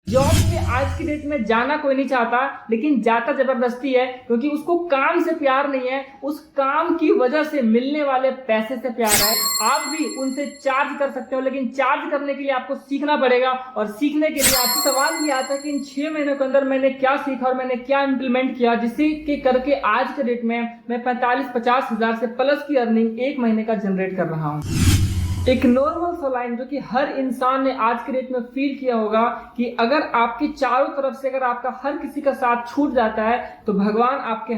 Job में आज की डेट में जाना कोई नहीं चाहता, लेकिन जाता जबरदस्ती है, क्योंकि उसको काम से प्यार नहीं है, उस काम की वजह से मिलने वाले पैसे से प्यार है। आप भी उनसे चार्ज कर सकते हो, लेकिन चार्ज करने के लिए आपको सीखना पड़ेगा। और सीखने के लिए आपको सवाल ये आता है कि इन 6 महीनों के अंदर मैंने क्या सीखा और मैंने क्या इंप्लीमेंट किया, जिससे कि करके आज के डेट में मैं 45-50 हजार से प्लस की अर्निंग एक महीने का जनरेट कर रहा हूँ। एक नॉर्मल सा लाइन जो कि हर इंसान ने आज के डेट में फील किया होगा कि अगर आपके चारों तरफ से अगर आपका हर किसी का साथ छूट जाता है तो भगवान आपके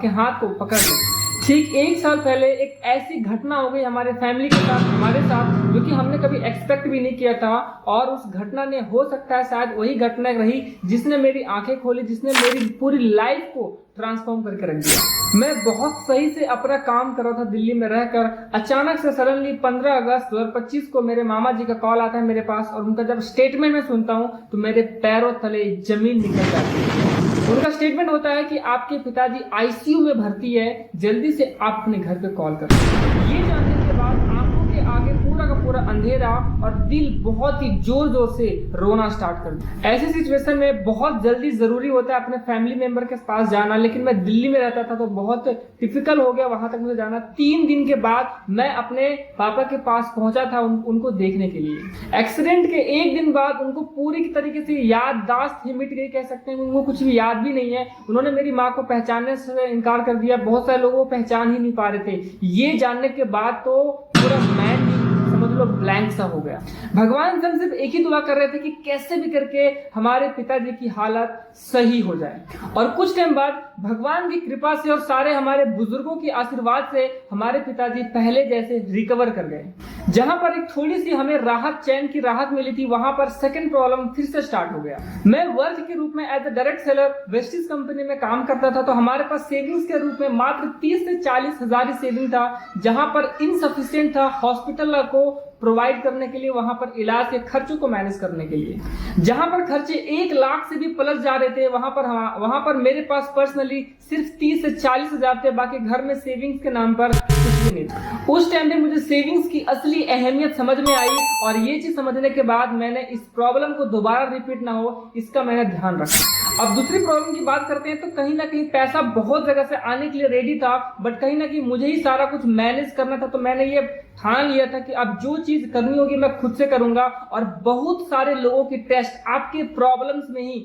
हाथ को पकड़ ले। ठीक 1 साल पहले एक ऐसी घटना हो गई हमारे फैमिली के साथ, हमारे साथ, जो कि हमने कभी एक्सपेक्ट भी नहीं किया था। और उस घटना ने, हो सकता है शायद वही घटना रही जिसने मेरी आंखें खोली, जिसने मेरी पूरी लाइफ को ट्रांसफॉर्म करके रख दिया। मैं बहुत सही से अपना काम कर रहा था दिल्ली में रहकर, अचानक से सडनली 15 अगस्त 2025 को मेरे मामा जी का कॉल आता है मेरे पास, और उनका जब स्टेटमेंट में सुनता हूँ तो मेरे पैरों तले जमीन निकल जाती है। उनका स्टेटमेंट होता है कि आपके पिताजी आईसीयू में भर्ती है, जल्दी से आप अपने घर पे कॉल करें। ये जानने के बाद आंखों के आगे पूरा का पूरा अंधेरा और दिल बहुत ही जोर जोर से रोना स्टार्ट कर दिया। ऐसी सिचुएशन में बहुत जल्दी जरूरी होता है अपने फैमिली मेंबर के पास जाना, लेकिन मैं दिल्ली में रहता था तो बहुत डिफिकल्ट हो गया वहां तक मुझे जाना। 3 दिन के बाद मैं अपने पापा के पास पहुंचा था उनको देखने के लिए। एक्सीडेंट के 1 दिन बाद उनको पूरी तरीके से याददाश्त ही मिट गई, कह सकते हैं। उनको कुछ भी याद भी नहीं है। उन्होंने मेरी माँ को पहचानने से इनकार कर दिया। बहुत सारे लोगों को पहचान ही नहीं पा रहे थे। ये जानने के बाद तो पूरा मैन समझ लो ब्लैंक सा हो गया। भगवान से हम सिर्फ एक ही दुआ कर रहे थे कि कैसे भी करके हमारे पिताजी की हालत सही हो जाए। और कुछ टाइम बाद भगवान की कृपा से और सारे हमारे बुजुर्गों की आशीर्वाद से हमारे पिताजी पहले जैसे रिकवर कर गए। जहां पर एक थोड़ी सी हमें राहत, चैन की राहत मिली थी, वहां पर सेकंड प्रॉब्लम फिर से स्टार्ट हो गया। मैं वर्क के रूप में as a direct seller Vestige company में काम करता था, तो हमारे पास सेविंग्स के रूप में मात्र 30 से 40 हजार ही सेविंग था, जहां पर इनसफिशिएंट था हॉस्पिटल को प्रोवाइड करने के लिए, वहां पर इलाज के खर्चों को मैनेज करने के लिए। जहां पर खर्चे 1 लाख से भी प्लस जा रहे थे, वहां पर मेरे पास पर्सनली सिर्फ 30 से 40 हजार थे। बाकी घर में सेविंग्स के नाम पर कुछ भी नहीं था। उस टाइम पे मुझे सेविंग्स की असली अहमियत समझ में आई, और ये चीज समझने के बाद मैंने इस प्रॉब्लम को दोबारा रिपीट ना हो, इसका मैंने ध्यान रखा। अब दूसरी प्रॉब्लम की बात करते हैं, तो कहीं ना कहीं पैसा बहुत जगह से आने के लिए रेडी था, बट कहीं ना कहीं मुझे ही सारा कुछ मैनेज करना था। तो मैंने ये ठान लिया था कि अब जो चीज करनी होगी मैं खुद से करूंगा। और बहुत सारे लोगों की टेस्ट आपके प्रॉब्लम्स में ही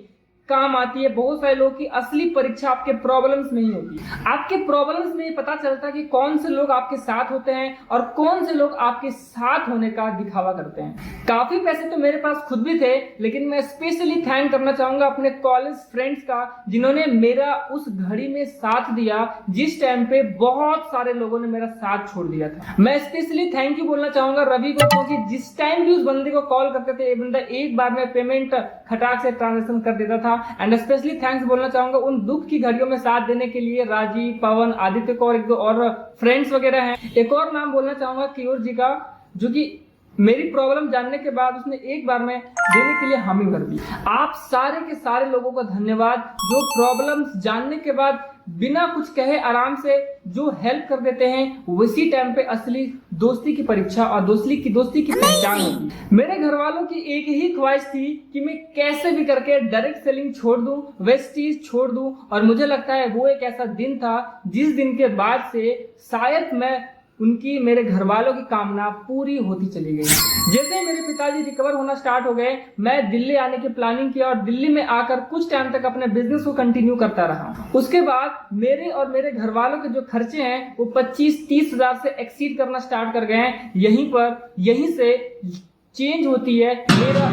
काम आती है। बहुत सारे लोगों की असली परीक्षा आपके प्रॉब्लम्स में ही होती है। आपके प्रॉब्लम्स में पता चलता है कि कौन से लोग आपके साथ होते हैं और कौन से लोग आपके साथ होने का दिखावा करते हैं। काफी पैसे तो मेरे पास खुद भी थे, लेकिन मैं स्पेशली थैंक करना चाहूंगा अपने कॉलेज फ्रेंड्स का, जिन्होंने मेरा उस घड़ी में साथ दिया जिस टाइम पे बहुत सारे लोगों ने मेरा साथ छोड़ दिया था। मैं स्पेशली थैंक यू बोलना चाहूंगा रवि को, क्योंकि जिस टाइम भी उस बंदे को कॉल करते थे, बंदा एक बार में पेमेंट खटाक से ट्रांजेक्शन कर देता था। एंड स्पेशली थैंक्स बोलना चाहूंगा उन दुख की घड़ियों में साथ देने के लिए राजीव, पवन, आदित्य को, और 1-2 और फ्रेंड्स वगैरह हैं। एक और नाम बोलना चाहूंगा कियोर जी का, जो कि मेरी प्रॉब्लम जानने के बाद उसने एक बार में देने के लिए हामी भर दी। आप सारे के सारे लोगों का धन्यवाद, जो प्रॉब्लम्स जानने के बाद बिना कुछ कहे आराम से जो हेल्प कर देते हैं। उसी टाइम पे असली दोस्ती की परीक्षा और दोस्ती की पहचान होती है। मेरे घर वालों की एक ही ख्वाहिश थी कि मैं कैसे भी करके डायरेक्ट सेलिंग छोड़ दूं, वेस्टीज छोड़ दूं। और मुझे लगता है वो एक ऐसा दिन था जिस दिन के बाद से शायद मेरे घर वालों की कामना पूरी होती चली गई। जैसे मेरे पिताजी रिकवर होना स्टार्ट हो गए, मैं दिल्ली आने की प्लानिंग किया और दिल्ली में आकर कुछ टाइम तक अपने बिजनेस को कंटिन्यू करता रहा। उसके बाद मेरे और मेरे घर वालों के जो खर्चे हैं वो 25-30 हजार से एक्सीड करना स्टार्ट कर गए हैं। यहीं से चेंज होती है मेरा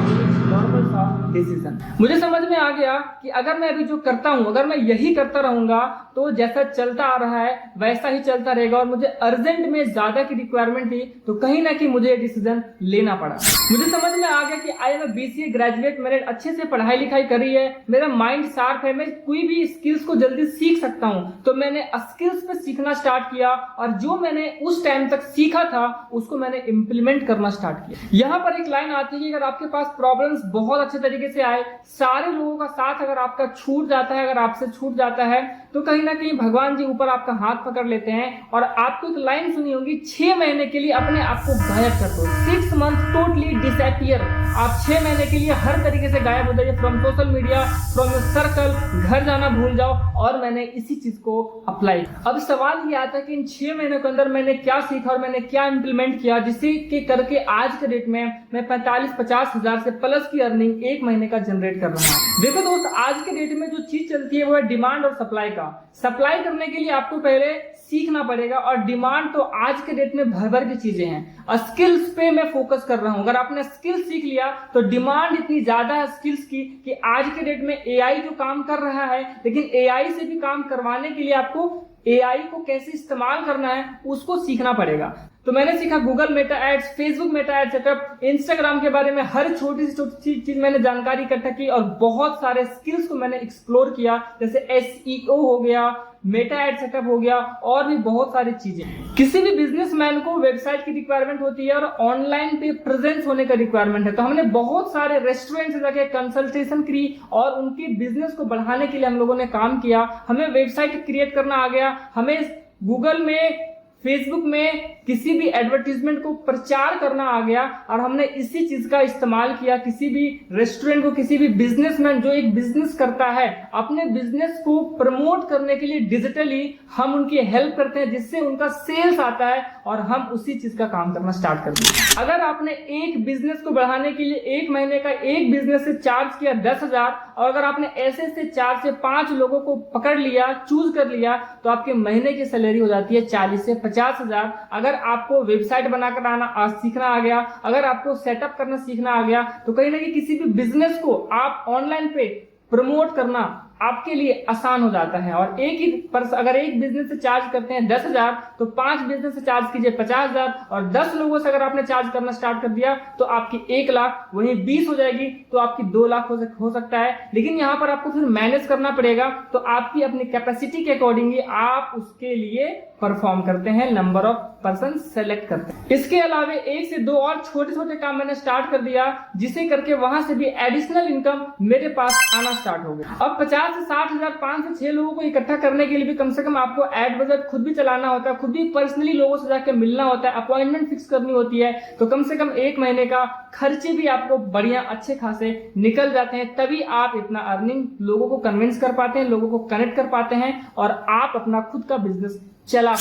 नॉर्मल सा डिसीजन। मुझे समझ में आ गया कि अगर मैं अभी जो करता हूं, अगर मैं यही करता रहूंगा तो जैसा चलता आ रहा है वैसा ही चलता रहेगा। और मुझे अर्जेंट में ज्यादा की रिक्वायरमेंट थी, तो कहीं ना कहीं मुझे डिसीजन लेना पड़ा। मुझे समझ में आ गया कि आई एम BCA ग्रेजुएट, मैंने अच्छे से पढ़ाई लिखाई करी है, मेरा माइंड शार्प है, मैं कोई भी स्किल्स को जल्दी सीख सकता हूं। तो मैंने स्किल्स पे सीखना स्टार्ट किया, और जो मैंने उस टाइम तक सीखा था उसको मैंने इंप्लीमेंट करना स्टार्ट किया। यहाँ पर एक लाइन आती है कि अगर आपके पास प्रॉब्लम्स बहुत अच्छे तरीके से आए, सारे लोगों का साथ अगर आपका छूट जाता है, अगर आपसे छूट जाता है, तो कहीं ना कहीं भगवान जी ऊपर आपका हाथ पकड़ लेते हैं और आपको एक लाइन सुनी होगी, 6 महीने के लिए अपने आप को गायब कर दो। 6 मंथ टोटली डिसअपियर। आप 6 महीने के लिए हर तरीके से गायब हो जाइए from social media, from your circle, घर जाना भूल जाओ। और मैंने इसी चीज को अप्लाई। अब सवाल ये आता है कि इन 6 महीनों के अंदर मैंने क्या सीखा और मैंने क्या इंप्लीमेंट किया जिससे कि करके आज के डेट में मैं 45-50 हजार से प्लस की अर्निंग एक महीने का जनरेट कर रहा हूँ। देखो दोस्त, आज के डेट में जो चीज चलती है वो है डिमांड और सप्लाई का। सप्लाई करने के लिए आपको पहले सीखना पड़ेगा और डिमांड तो आज के डेट में भर भर की चीजें हैं। स्किल्स पे मैं फोकस कर रहा हूं। अगर आपने स्किल सीख लिया तो डिमांड इतनी ज्यादा है स्किल्स की कि आज के डेट में एआई जो काम कर रहा है, लेकिन एआई से भी काम करवाने के लिए आपको एआई को कैसे इस्तेमाल करना है उसको सीखना पड़ेगा। तो मैंने सीखा Google Meta ads, Facebook Meta ads setup, Instagram के बारे में हर छोटी से छोटी चीज मैंने जानकारी इकट्ठा की और बहुत सारे स्किल्स को मैंने एक्सप्लोर किया, जैसे एसईओ हो गया, मेटा एड सेटअप हो गया और भी बहुत सारी चीजें। किसी भी बिजनेसमैन को वेबसाइट की रिक्वायरमेंट होती है और ऑनलाइन पे प्रेजेंस होने का रिक्वायरमेंट है। तो हमने बहुत सारे रेस्टोरेंट से जाके कंसल्टेशन की और उनके बिजनेस को बढ़ाने के लिए हम लोगों ने काम किया। हमें वेबसाइट क्रिएट करना आ गया, हमें गूगल में, फेसबुक में किसी भी एडवर्टीजमेंट को प्रचार करना आ गया और हमने इसी चीज का इस्तेमाल किया। किसी भी रेस्टोरेंट को, किसी भी बिजनेसमैन जो एक बिजनेस करता है, अपने बिजनेस को प्रमोट करने के लिए डिजिटली हम उनकी हेल्प करते हैं जिससे उनका सेल्स आता है और हम उसी चीज का काम करना स्टार्ट करते हैं। अगर आपने एक बिजनेस को बढ़ाने के लिए एक महीने का एक बिजनेस से चार्ज किया 10,000 और अगर आपने ऐसे से 4 से 5 लोगों को पकड़ लिया, चूज कर लिया, तो आपके महीने की सैलरी हो जाती है 40 से 50,000। अगर आपको वेबसाइट बनाकर आना सीखना आ गया, अगर आपको सेटअप करना सीखना आ गया, तो कहीं ना कहीं किसी भी बिजनेस को आप ऑनलाइन पे प्रमोट करना आपके लिए आसान हो जाता है। और एक ही अगर एक बिजनेस से चार्ज करते हैं 10,000 तो 5 बिजनेस से चार्ज कीजिए 50,000 और 10 लोगों से अगर आपने चार्ज करना स्टार्ट कर दिया तो आपकी 1 लाख वहीं 20 हो जाएगी तो आपकी 2 लाख हो सकता है। लेकिन यहाँ पर आपको फिर मैनेज करना पड़ेगा, तो आपकी अपनी कैपेसिटी के अकॉर्डिंगली आप उसके लिए परफॉर्म करते हैं, नंबर ऑफ पर्सन सेलेक्ट करते हैं। इसके अलावा 1 से 2 और छोटे छोटे काम मैंने स्टार्ट कर दिया जिसे करके वहां से भी एडिशनल इनकम मेरे पास आना स्टार्ट हो गया। अब 50 से 60,000 5 से 6 लोगों को इकट्ठा करने के लिए भी कम से कम आपको एड बजट खुद भी चलाना होता है, खुद भी पर्सनली लोगों से जाकर मिलना होता है, अपॉइंटमेंट फिक्स करनी होती है। तो कम से कम 1 महीने का खर्चे भी आपको बढ़िया अच्छे खासे निकल जाते हैं। तभी आप इतना अर्निंग लोगों को कन्विंस कर पाते हैं, लोगों को कनेक्ट कर पाते हैं और आप अपना खुद का बिजनेस चला।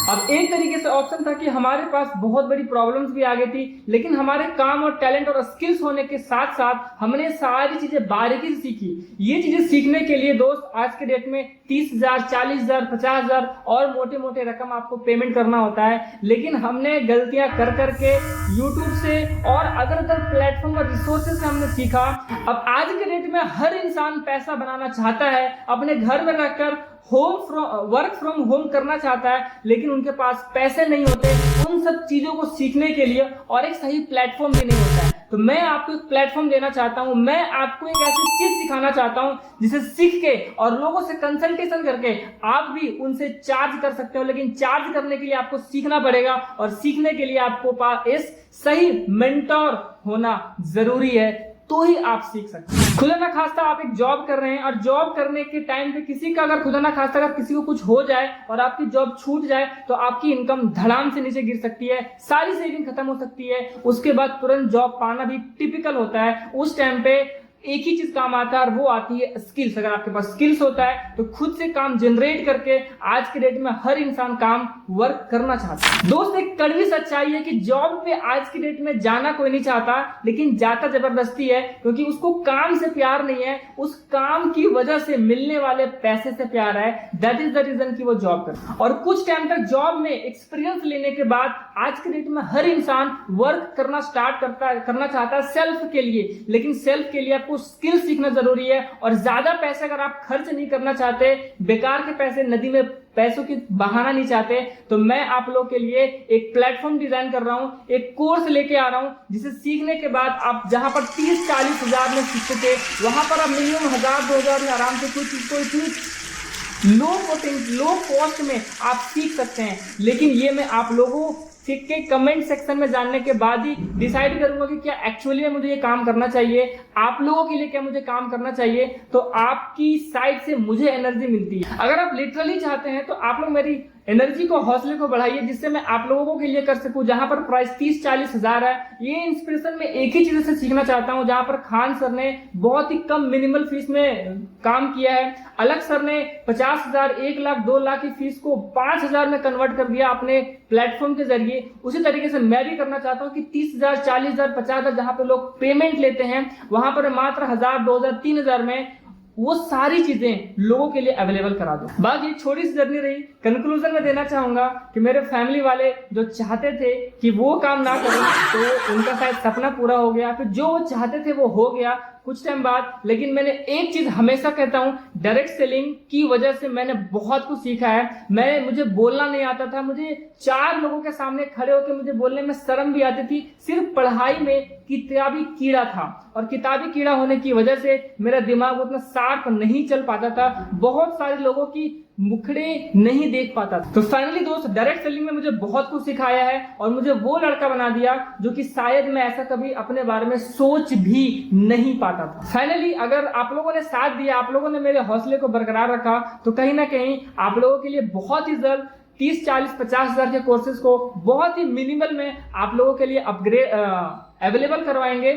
अब एक तरीके से ऑप्शन था कि हमारे पास बहुत बड़ी प्रॉब्लम्स भी आ गई थी, लेकिन हमारे काम और टैलेंट और स्किल्स होने के साथ साथ हमने सारी चीजें बारीकी से सीखी। ये चीजें सीखने के लिए दोस्त आज के डेट में 30,000, 40,000, 50,000 और मोटे मोटे रकम आपको पेमेंट करना होता है। लेकिन हमने गलतियां कर करके यूट्यूब से और अदर प्लेटफॉर्म और रिसोर्सेज से हमने सीखा। अब आज के डेट में हर इंसान पैसा बनाना चाहता है, अपने घर में रहकर वर्क फ्रॉम होम करना चाहता है, लेकिन उनके पास पैसे नहीं होते उन सब चीजों को सीखने के लिए और एक सही प्लेटफॉर्म भी नहीं होता है। तो मैं आपको एक प्लेटफॉर्म देना चाहता हूं, मैं आपको एक ऐसी चीज सिखाना चाहता हूं जिसे सीख के और लोगों से कंसल्टेशन करके आप भी उनसे चार्ज कर सकते हो। लेकिन चार्ज करने के लिए आपको सीखना पड़ेगा और सीखने के लिए आपको पास इस सही मेंटोर होना जरूरी है, तो ही आप सीख सकते हैं। खुदा ना खास्ता आप एक जॉब कर रहे हैं और जॉब करने के टाइम पे किसी का अगर खुदा ना खास्ता अगर किसी को कुछ हो जाए और आपकी जॉब छूट जाए तो आपकी इनकम धड़ाम से नीचे गिर सकती है, सारी सेविंग खत्म हो सकती है। उसके बाद तुरंत जॉब पाना भी टिपिकल होता है। उस टाइम पे एक ही चीज काम आता है और वो आती है स्किल्स। अगर आपके पास स्किल्स होता है तो खुद से काम जनरेट करके आज के डेट में हर इंसान काम वर्क करना चाहता है। दोस्त एक कड़वी सच्चाई है कि जॉब पे आज की डेट में जाना कोई नहीं चाहता, लेकिन जाता जबरदस्ती है क्योंकि उसको काम से प्यार नहीं है, उस काम की वजह से मिलने वाले पैसे से प्यार है। दैट इज द रीजन कि वो जॉब करता है। और कुछ टाइम तक जॉब में एक्सपीरियंस लेने के बाद आज के डेट में हर इंसान वर्क करना स्टार्ट करना चाहता है सेल्फ के लिए। लेकिन सेल्फ के लिए स्किल सीखना जरूरी है और ज्यादा पैसे अगर आप खर्च नहीं करना चाहते, बेकार के पैसे नदी में पैसों की बहाना नहीं चाहते, तो मैं आप लोग के लिए एक प्लेटफॉर्म डिजाइन कर रहा हूं, एक कोर्स लेके आ रहा हूं जिसे सीखने के बाद आप जहां पर 30-40 हजार में सीखते थे वहां पर आप मिनिमम 1,000-2,000 में आराम से कोई चीज को इतनी लो कॉस्ट में आप सीख सकते हैं। लेकिन ये मैं आप लोगों के कमेंट सेक्शन में जानने के बाद ही डिसाइड करूंगा कि क्या एक्चुअली में मुझे ये काम करना चाहिए, आप लोगों के लिए क्या मुझे काम करना चाहिए। तो आपकी साइड से मुझे एनर्जी मिलती है। अगर आप लिटरली चाहते हैं तो आप लोग मेरी एनर्जी को, हौसले को बढ़ाइए, जिससे मैं आप लोगों के लिए कर सकूं। जहां पर प्राइस 30-40 हजार है, ये इंस्पिरेशन में एक ही चीज से सीखना चाहता हूं। जहां पर खान सर ने बहुत ही कम मिनिमल फीस में काम किया है, अलग सर ने 50,000, 1 लाख, 2 लाख की फीस को 5,000 में कन्वर्ट कर दिया अपने प्लेटफॉर्म के जरिए। उसी तरीके से मैं भी करना चाहता हूं कि 30,000, 40,000, 50,000 जहां पे लोग पेमेंट लेते हैं, वहां पर मात्र 1,000, 2,000, 3,000 में वो सारी चीजें लोगों के लिए अवेलेबल करा दो। बाकी छोटी सी जर्नी रही। कंक्लूजन में देना चाहूंगा कि मेरे फैमिली वाले जो चाहते थे कि वो काम ना करें, तो उनका शायद सपना पूरा हो गया। फिर जो वो चाहते थे वो हो गया कुछ टाइम बाद। लेकिन मैंने एक चीज हमेशा कहता हूं, डायरेक्ट सेलिंग की वजह से मैंने बहुत कुछ सीखा है। मुझे बोलना नहीं आता था, मुझे 4 लोगों के सामने खड़े होकर मुझे बोलने में शर्म भी आती थी। सिर्फ पढ़ाई में किताबी कीड़ा था, और किताबी कीड़ा होने की वजह से मेरा दिमाग उतना शार्प नहीं चल पाता था, बहुत सारे लोगों की मुखड़े नहीं देख पाता था। तो फाइनली दोस्त, डायरेक्ट सेलिंग में मुझे बहुत कुछ सिखाया है और मुझे वो लड़का बना दिया जो कि शायद मैं ऐसा कभी अपने बारे में सोच भी नहीं पाता था। फाइनली अगर आप लोगों ने साथ दिया, आप लोगों ने मेरे हौसले को बरकरार रखा, तो कहीं ना कहीं आप लोगों के लिए बहुत ही जल्द 30, 40, 50 हजार के कोर्सेज को बहुत ही मिनिमल में आप लोगों के लिए अपग्रेड अवेलेबल करवाएंगे,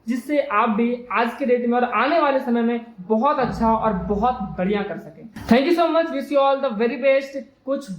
जिससे आप भी आज के डेट में और आने वाले समय में बहुत अच्छा और बहुत बढ़िया कर सकें। Thank you so much, wish you all the very best. कुछ